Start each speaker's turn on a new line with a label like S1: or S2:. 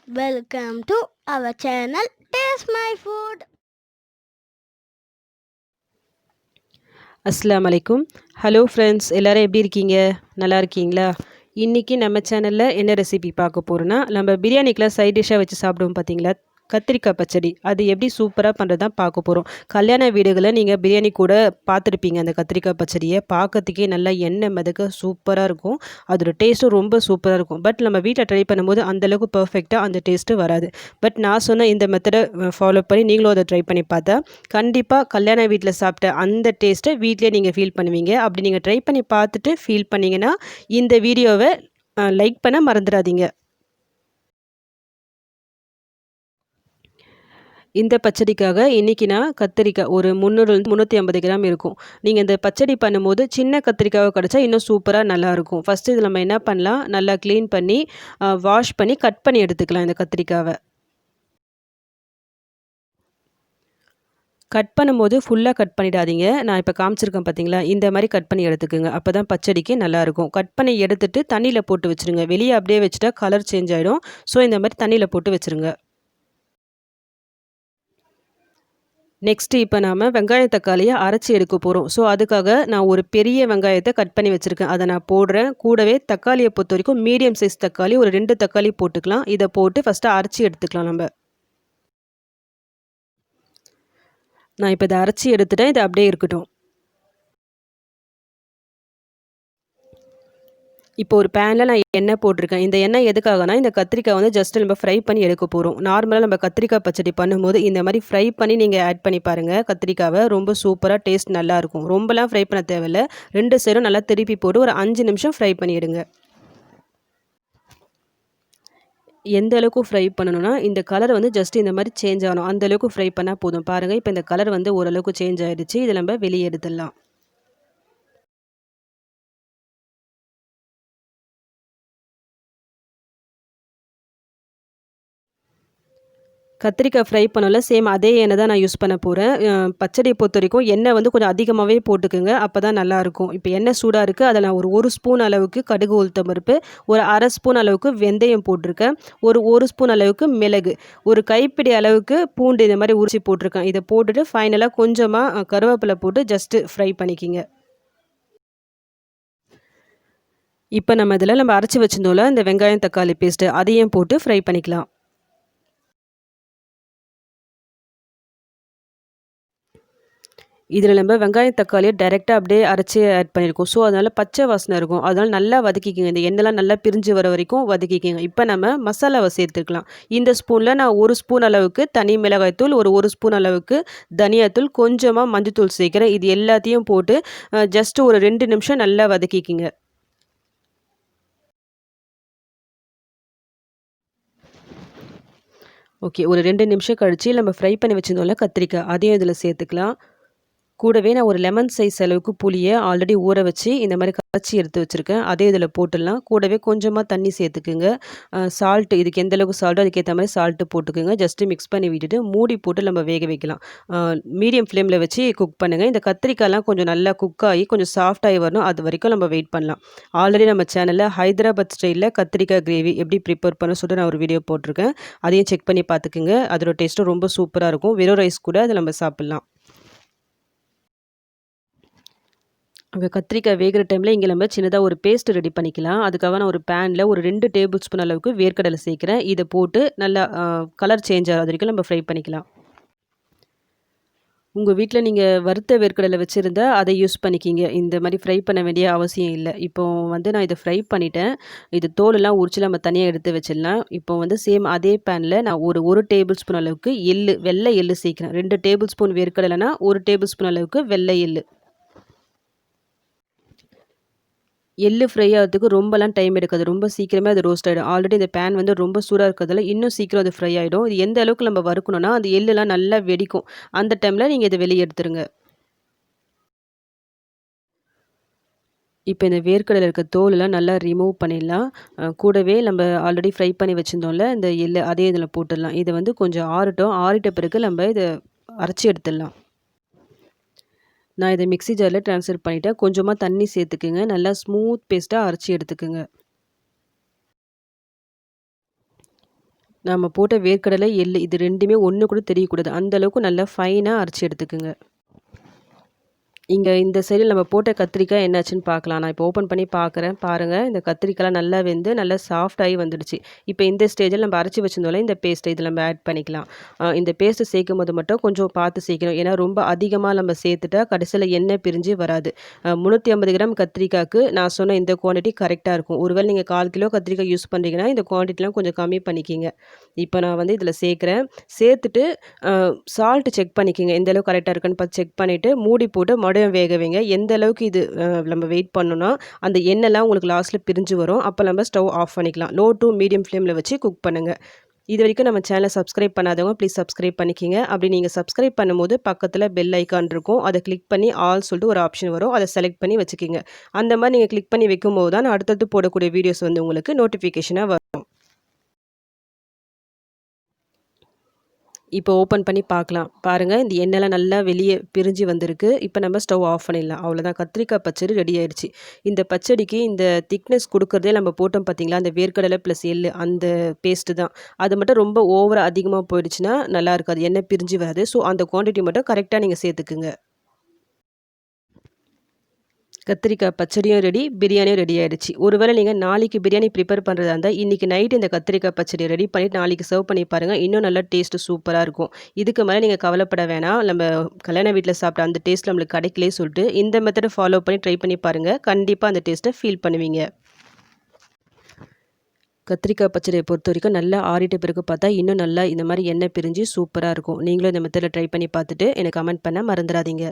S1: Welcome to our channel Taste My Food.
S2: அஸ்ஸலாமு அலைக்கும். Hello friends, எல்லோரும் எப்படி இருக்கீங்க? நல்லா இருக்கீங்களா? இன்றைக்கி நம்ம சேனலில் என்ன ரெசிபி பார்க்க போகிறோன்னா, நம்ம பிரியாணிக்கெலாம் சைட் டிஷ்ஷாக வச்சு சாப்பிடுவோம் பார்த்தீங்களா, கத்திரிக்காய் பச்சடி. அது எப்படி சூப்பராக பண்ணுறது தான் பார்க்க போகிறோம். கல்யாண வீடுகளில் நீங்கள் பிரியாணி கூட பார்த்துருப்பீங்க அந்த கத்திரிக்காய் பச்சடியை. பார்க்கறதுக்கே நல்லா எண்ணெய் மிதக்க சூப்பராக இருக்கும். அதோட டேஸ்ட்டும் ரொம்ப சூப்பராக இருக்கும். பட் நம்ம வீட்டில் ட்ரை பண்ணும்போது அந்தளவுக்கு பர்ஃபெக்டாக அந்த டேஸ்ட்டு வராது. பட் நான் சொன்ன இந்த மெத்தடை ஃபாலோ பண்ணி நீங்களும் அதை ட்ரை பண்ணி பார்த்தா கண்டிப்பாக கல்யாண வீட்டில் சாப்பிட்ட அந்த டேஸ்ட்டை வீட்டிலே நீங்கள் ஃபீல் பண்ணுவீங்க. அப்படி நீங்கள் ட்ரை பண்ணி பார்த்துட்டு ஃபீல் பண்ணிங்கன்னா இந்த வீடியோவை லைக் பண்ண மறந்துடாதீங்க. இந்த பச்சடிக்காக இன்றைக்கி நான் கத்திரிக்காய் ஒரு 300 350 கிராம் இருக்கும். நீங்கள் இந்த பச்சடி பண்ணும்போது சின்ன கத்திரிக்காவை கிடச்சா இன்னும் சூப்பராக நல்லாயிருக்கும். ஃபஸ்ட்டு இதில் நம்ம என்ன பண்ணலாம், நல்லா க்ளீன் பண்ணி வாஷ் பண்ணி கட் பண்ணி எடுத்துக்கலாம் இந்த கத்திரிக்காவை. கட் பண்ணும்போது ஃபுல்லாக கட் பண்ணிடாதீங்க. நான் இப்போ காமிச்சிருக்கேன் பார்த்தீங்களா, இந்த மாதிரி கட் பண்ணி எடுத்துக்கோங்க. அப்போ தான் பச்சடிக்கு நல்லாயிருக்கும். கட் பண்ணி எடுத்துகிட்டு தண்ணியில் போட்டு வச்சுருங்க. வெளியே அப்படியே வச்சுட்டா கலர் சேஞ்ச் ஆகிடும். ஸோ இந்த மாதிரி தண்ணியில் போட்டு வச்சுருங்க. நெக்ஸ்ட்டு இப்போ நாம் வெங்காயம் தக்காளியை அரைச்சி எடுக்க போகிறோம். ஸோ அதுக்காக நான் ஒரு பெரிய வெங்காயத்தை கட் பண்ணி வச்சுருக்கேன். அதை நான் போடுறேன். கூடவே தக்காளியை பொறுத்த வரைக்கும் மீடியம் சைஸ் தக்காளி ஒரு 2 தக்காளி போட்டுக்கலாம். இதை போட்டு ஃபஸ்ட்டு அரைச்சி எடுத்துக்கலாம் நம்ம. நான் இப்போ இதை அரைச்சி எடுத்துட்டேன். இது அப்படியே இருக்கட்டும். இப்போ ஒரு பேனில் நான் எண்ணெய் போட்டிருக்கேன். இந்த எண்ணெய் எதுக்காகனா, இந்த கத்திரிக்காய் வந்து ஜஸ்ட் நம்ம ஃப்ரை பண்ணி எடுக்க போகிறோம். நார்மலாக நம்ம கத்திரிக்காய் பச்சடி பண்ணும்போது இந்த மாதிரி ஃப்ரை பண்ணி நீங்கள் ஆட் பண்ணி பாருங்கள். கத்திரிக்காவை ரொம்ப சூப்பராக டேஸ்ட் நல்லாயிருக்கும். ரொம்பலாம் ஃப்ரை பண்ண தேவையில்ல. 2 சைடும் நல்லா திருப்பி போட்டு ஒரு 5 நிமிஷம் ஃப்ரை பண்ணிவிடுங்க. எந்த அளவுக்கு ஃப்ரை பண்ணணும்னா, இந்த கலர் வந்து ஜஸ்ட் இந்த மாதிரி சேஞ்ச் ஆகணும். அந்த அளவுக்கு ஃப்ரை பண்ணால் போதும். பாருங்கள், இப்போ இந்த கலர் வந்து ஓரளவுக்கு சேஞ்ச் ஆகிடுச்சு. இதை நம்ம வெளியே எடுத்துடலாம். கத்திரிக்காய் ஃப்ரை பண்ணல சேம் அதே எண்ணெய் தான் நான் யூஸ் பண்ண போகிறேன். பச்சடியை பொறுத்த வரைக்கும் எண்ணெய் வந்து கொஞ்சம் அதிகமாகவே போட்டுக்கோங்க. அப்போ தான் நல்லாயிருக்கும். இப்போ எண்ணெய் சூடாக இருக்குது. அதில் நான் ஒரு ஸ்பூன் அளவுக்கு கடுகு உளுத்தம் பருப்பு, ஒரு அரை ஸ்பூன் அளவுக்கு வெந்தயம் போட்டிருக்கேன், ஒரு ஸ்பூன் அளவுக்கு மிளகு, ஒரு கைப்பிடி அளவுக்கு பூண்டு இந்த மாதிரி உரிச்சி போட்டிருக்கேன். இதை போட்டுட்டு ஃபைனலாக கொஞ்சமாக கருவேப்பிலை போட்டு ஜஸ்ட்டு ஃப்ரை பண்ணிக்கிங்க. இப்போ நம்ம இதில் நம்ம அரைச்சி வச்சிருந்தோம்ல இந்த வெங்காயம் தக்காளி பேஸ்ட்டு அதையும் போட்டு ஃப்ரை பண்ணிக்கலாம். இதில் நம்ம வெங்காயம் தக்காளியை டைரெக்டாக அப்படியே அரைச்சி ஆட் பண்ணியிருக்கோம். ஸோ அதனால் பச்சை வாசனை இருக்கும். அதனால் நல்லா வதக்கிக்கிங்க. இந்த எண்ணெய்லாம் நல்லா பிரிஞ்சு வர வரைக்கும் வதக்கிக்கிங்க. இப்போ நம்ம மசாலாவை சேர்த்துக்கலாம். இந்த ஸ்பூனில் நான் 1 ஸ்பூன் அளவுக்கு தனி மிளகாய்த்தூள், ஒரு ஸ்பூன் அளவுக்கு தனியாத்தூள், கொஞ்சமாக மஞ்சத்தூள் சேர்க்குறேன். இது எல்லாத்தையும் போட்டு ஜஸ்ட் ஒரு 2 நிமிஷம் நல்லா வதக்கிக்கிங்க. ஓகே, ஒரு 2 நிமிஷம் கழித்து நம்ம ஃப்ரை பண்ணி வச்சுருந்தோம்ல கத்திரிக்காய், அதையும் இதில் சேர்த்துக்கலாம். கூடவே நான் ஒரு லெமன் சைஸ் அளவுக்கு புளியை ஆல்ரெடி ஊற வச்சு இந்த மாதிரி கரைச்சி எடுத்து வச்சுருக்கேன். அதே இதில் போட்டுடலாம். கூடவே கொஞ்சமாக தண்ணி சேர்த்துக்குங்க. சால்ட்டு இதுக்கு எந்த அளவுக்கு சால்ட்டோ அதுக்கேற்ற மாதிரி சால்ட்டு போட்டுக்குங்க. ஜஸ்ட்டு மிக்ஸ் பண்ணி விட்டுட்டு மூடி போட்டு நம்ம வேக வைக்கலாம். மீடியம் ஃப்ளேமில் வச்சு குக் பண்ணுங்கள். இந்த கத்திரிக்காய்லாம் கொஞ்சம் நல்லா குக் ஆகி கொஞ்சம் சாஃப்டாகி வரணும். அது வரைக்கும் நம்ம வெயிட் பண்ணலாம். ஆல்ரெடி நம்ம சேனலில் ஹைதராபாத் ஸ்டைலில் கத்திரிக்காய் கிரேவி எப்படி ப்ரிப்பேர் பண்ண சொல்லிட்டு நான் ஒரு வீடியோ போட்டிருக்கேன். அதையும் செக் பண்ணி பார்த்துக்குங்க. அதோட டேஸ்ட்டும் ரொம்ப சூப்பராக இருக்கும். வெறும் ரைஸ் கூட அதை நம்ம சாப்பிட்லாம். அங்கே கத்திரிக்காய் வேகிற டைமில் இங்கே நம்ம சின்னதாக ஒரு பேஸ்ட் ரெடி பண்ணிக்கலாம். அதுக்காக நான் ஒரு பேனில் ஒரு 2 டேபிள் ஸ்பூன் அளவுக்கு வேர்க்கடலை சேர்க்குறேன். இதை போட்டு நல்லா கலர் சேஞ்ச் ஆகாத வரைக்கும் நம்ம ஃப்ரை பண்ணிக்கலாம். உங்கள் வீட்டில் நீங்கள் வறுத்த வேர்க்கடலை வச்சுருந்தா அதை யூஸ் பண்ணிக்கிங்க. இந்த மாதிரி ஃப்ரை பண்ண வேண்டிய அவசியம் இல்லை. இப்போ வந்து நான் இதை ஃப்ரை பண்ணிட்டேன். இது தோலெல்லாம் உரிச்சு நம்ம தனியாக எடுத்து வச்சிடலாம். இப்போ வந்து சேம் அதே பேனில் நான் ஒரு டேபிள் ஸ்பூன் அளவுக்கு வெள்ளை எள்ளு சேர்க்குறேன். 2 டேபிள் ஸ்பூன் வேர்க்கடலைனா 1 டேபிள் ஸ்பூன் அளவுக்கு வெள்ளை எள்ளு. எள்ளு ஃப்ரை ஆகிறதுக்கு ரொம்பலாம் டைம் எடுக்காது. ரொம்ப சீக்கிரமே அது ரோஸ்ட் ஆகிடும். ஆல்ரெடி இந்த பேன் வந்து ரொம்ப சூடாக இருக்கிறதால இன்னும் சீக்கிரம் அது ஃப்ரை ஆகிடும். இது எந்த அளவுக்கு நம்ம வறுக்கணும்னா அந்த எள்ளுலாம் நல்லா வெடிக்கும். அந்த டைமில் நீங்கள் இதை வெளியே எடுத்துருங்க. இப்போ இந்த வேர்க்கடலை இருக்க தோலெல்லாம் நல்லா ரிமூவ் பண்ணிடலாம். கூடவே நம்ம ஆல்ரெடி ஃப்ரை பண்ணி வச்சுருந்தோம்ல இந்த எள்ளு அதே இதில் போட்டுடலாம். இதை வந்து கொஞ்சம் ஆறட்டும். ஆறிட்ட பிறகு நம்ம இதை அரைச்சி எடுத்துடலாம். நான் இதை மிக்ஸி ஜாரில் ட்ரான்ஸ்ஃபர் பண்ணிவிட்டேன். கொஞ்சமாக தண்ணி சேர்த்துக்குங்க. நல்லா ஸ்மூத் பேஸ்ட்டாக அரைச்சி எடுத்துக்குங்க. நம்ம போட்ட வேர்க்கடலை, எள்ளு இது 2மே ஒண்ணு கூட தெரியக்கூடாது. அந்த அளவுக்கு நல்லா ஃபைனா அரைச்சு எடுத்துக்குங்க. இங்க இந்த சைடில் நம்ம போட்ட கத்திரிக்காய் என்னாச்சுன்னு பார்க்கலாம். நான் இப்போ ஓப்பன் பண்ணி பார்க்குறேன். பாருங்கள், இந்த கத்திரிக்காய்லாம் நல்லா வெந்து நல்லா சாஃப்டாகி வந்துடுச்சு. இப்போ இந்த ஸ்டேஜில் நம்ம அரைச்சி வச்சிருந்தோம்ல இந்த பேஸ்ட்டை இதில் நம்ம ஆட் பண்ணிக்கலாம். இந்த பேஸ்ட்டு சேர்க்கும்போது மட்டும் கொஞ்சம் பார்த்து சேர்க்கணும். ஏன்னா ரொம்ப அதிகமாக நம்ம சேர்த்துட்டா கடைசியில் எண்ணெய் பிரிஞ்சு வராது. 350 கிராம் கத்திரிக்காய்க்கு நான் சொன்ன இந்த குவான்டிட்டி கரெக்டாக இருக்கும். ஒருவேளை நீங்கள் 1/4 கிலோ கத்திரிக்காய் யூஸ் பண்ணுறீங்கன்னா இந்த குவான்டிட்டிலாம் கொஞ்சம் கம்மி பண்ணிக்கிங்க. இப்போ நான் வந்து இதில் சேர்க்குறேன். சேர்த்துட்டு சால்ட் செக் பண்ணிக்கோங்க. எந்த அளவுக்கு கரெக்டாக இருக்குன்னு பார்த்து செக் பண்ணிவிட்டு மூடி போட்டு மறுபடியும் வேக வைங்க. எந்த அளவுக்கு இது நம்ம வெயிட் பண்ணணும்னா அந்த எண்ணெய்லாம் உங்களுக்கு லாஸ்ட்டில் பிரிஞ்சு வரும். அப்போ நம்ம ஸ்டவ் ஆஃப் பண்ணிக்கலாம். லோ டு மீடியம் ஃப்ளேமில் வச்சு குக் பண்ணுங்கள். இது வரைக்கும் நம்ம சேனலை சப்ஸ்கிரைப் பண்ணாதவங்க ப்ளீஸ் சப்ஸ்கிரைப் பண்ணிக்கிங்க. அப்படி நீங்கள் சப்ஸ்கிரைப் பண்ணும்போது பக்கத்தில் பெல் ஐக்கான் இருக்கும். அதை கிளிக் பண்ணி ஆல் சொல்லிட்டு ஒரு ஆப்ஷன் வரும். அதை செலக்ட் பண்ணி வச்சுக்கிங்க. அந்த மாதிரி நீங்கள் கிளிக் பண்ணி வைக்கும்போது தான் அடுத்தடுத்து போடக்கூடிய வீடியோஸ் வந்து உங்களுக்கு நோட்டிஃபிகேஷனாக வரும். இப்போ ஓப்பன் பண்ணி பார்க்கலாம். பாருங்கள், இந்த எண்ணெய்லாம் நல்லா வெளியே பிரிஞ்சு வந்திருக்கு. இப்போ நம்ம ஸ்டவ் ஆஃப் பண்ணிடலாம். அவ்வளோதான், கத்திரிக்காய் பச்சடி ரெடி ஆயிடுச்சு. இந்த பச்சடிக்கு இந்த திக்னஸ் கொடுக்குறதே நம்ம போட்டோம் பார்த்தீங்களா, அந்த வேர்க்கடலை ப்ளஸ் எள்ளு அந்த பேஸ்ட்டு தான். அது மட்டும் ரொம்ப ஓவராக அதிகமாக போயிடுச்சுன்னா நல்லா இருக்காது. எண்ணெய் பிரிஞ்சு வராது. ஸோ அந்த குவான்டிட்டி மட்டும் கரெக்டாக நீங்கள் சேர்த்துக்குங்க. கத்திரிக்காய் பச்சடியும் ரெடி, பிரியாணியும் ரெடி ஆயிடுச்சு. ஒருவேளை நீங்கள் நாளைக்கு பிரியாணி ப்ரிப்பேர் பண்ணுறதா இருந்தால் இன்றைக்கி நைட் இந்த கத்திரிக்காய் பச்சடி ரெடி பண்ணிவிட்டு நாளைக்கு சர்வ் பண்ணி பாருங்கள். இன்னும் நல்லா டேஸ்ட்டு சூப்பராக இருக்கும். இதுக்கு மேலே நீங்கள் கவலைப்பட வேணாம். நம்ம கல்யாண வீட்டில் சாப்பிட்ட அந்த டேஸ்ட் நம்மளுக்கு கிடைக்கலே சொல்லிட்டு இந்த மெத்தடை ஃபாலோ பண்ணி ட்ரை பண்ணி பாருங்கள். கண்டிப்பாக அந்த டேஸ்ட்டை ஃபீல் பண்ணுவீங்க. கத்திரிக்காய் பச்சடியை பொறுத்த வரைக்கும் நல்லா ஆறிட்ட பிறகு பார்த்தா இன்னும் நல்லா இந்த மாதிரி எண்ணெய் பிரிஞ்சு சூப்பராக இருக்கும். நீங்களும் இந்த மெத்தடில் ட்ரை பண்ணி பார்த்துட்டு எனக்கு கமெண்ட் பண்ண மறந்துடாதீங்க.